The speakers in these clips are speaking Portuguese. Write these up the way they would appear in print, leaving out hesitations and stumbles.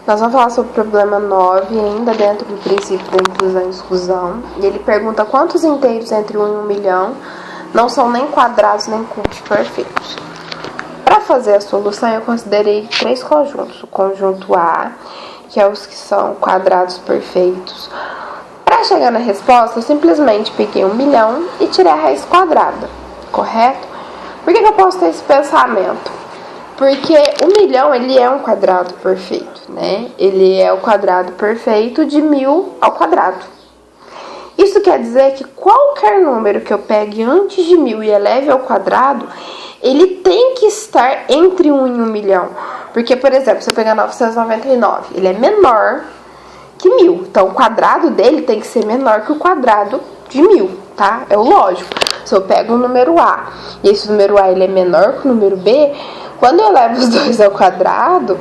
Nós vamos falar sobre o problema 9, ainda dentro do princípio da inclusão e exclusão. E ele pergunta quantos inteiros entre 1 e 1 milhão não são nem quadrados nem cubos perfeitos. Para fazer a solução, eu considerei 3 conjuntos. O conjunto A, que é os que são quadrados perfeitos. Para chegar na resposta, eu simplesmente peguei 1 milhão e tirei a raiz quadrada, correto? Por que eu posso ter esse pensamento? Porque 1 milhão, ele é um quadrado perfeito, né? Ele é o quadrado perfeito de 1000 ao quadrado. Isso quer dizer que qualquer número que eu pegue antes de 1000 e eleve ao quadrado, ele tem que estar entre 1 e 1 milhão. Porque, por exemplo, se eu pegar 999, ele é menor que 1000. Então, o quadrado dele tem que ser menor que o quadrado de 1000, tá? É o lógico. Se eu pego o número A e esse número A ele é menor que o número B, quando eu levo os dois ao quadrado,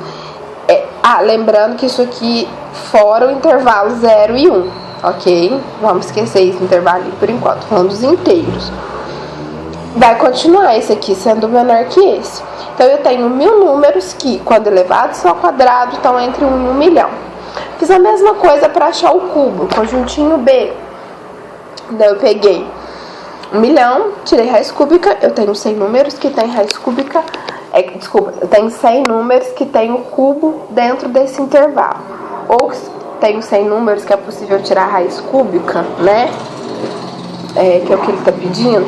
lembrando que isso aqui fora o intervalo 0 e 1, ok? Vamos esquecer esse intervalo por enquanto, falando dos inteiros. Vai continuar esse aqui sendo menor que esse. Então, eu tenho 1000 números que, quando elevados ao quadrado, estão entre 1 e 1 milhão. Fiz a mesma coisa para achar o cubo, o conjuntinho B. Daí eu peguei 1 milhão, tirei raiz cúbica, eu tenho 100 números que tem raiz cúbica, eu tenho 100 números que tem o cubo dentro desse intervalo. Ou tenho 100 números que é possível tirar raiz cúbica, né? Que é o que ele está pedindo.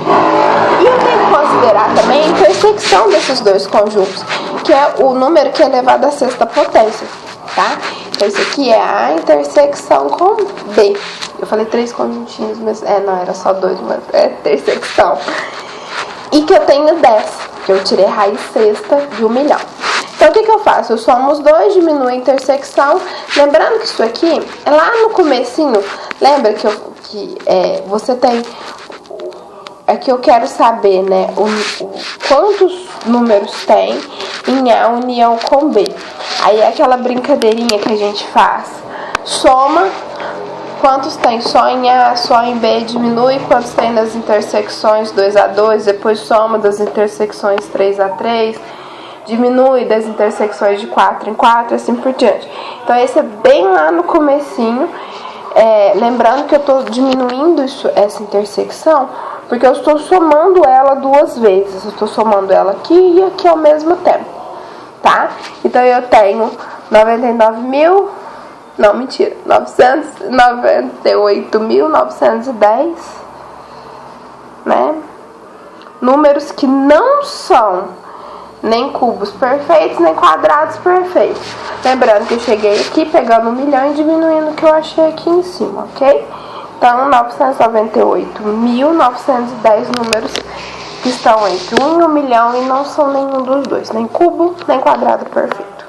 E eu tenho que considerar também a intersecção desses dois conjuntos, que é o número que é elevado à sexta potência, tá? Então, isso aqui é a intersecção com B. Eu falei 3 conjuntinhos, mas não, era só 2, mas é intersecção. E que eu tenho 10, que eu tirei raiz sexta de 1 milhão. Então, o que eu faço? Eu somo os dois, diminuo a intersecção. Lembrando que isso aqui, lá no comecinho, lembra que você tem... É que eu quero saber, né, quantos números tem em A união com B. Aí é aquela brincadeirinha que a gente faz. Soma quantos tem só em A, só em B, diminui quantos tem nas intersecções 2 a 2, depois soma das intersecções 3 a 3, diminui das intersecções de 4 em 4, assim por diante. Então, esse é bem lá no comecinho. Lembrando que eu estou diminuindo essa intersecção, porque eu estou somando ela 2 vezes. Eu estou somando ela aqui e aqui ao mesmo tempo, tá? Então, eu tenho 998.910, né? Números que não são nem cubos perfeitos, nem quadrados perfeitos. Lembrando que eu cheguei aqui pegando 1 milhão e diminuindo o que eu achei aqui em cima, ok? Então, 998.910 números que estão entre 1 e 1 milhão e não são nenhum dos dois, nem cubo, nem quadrado perfeito.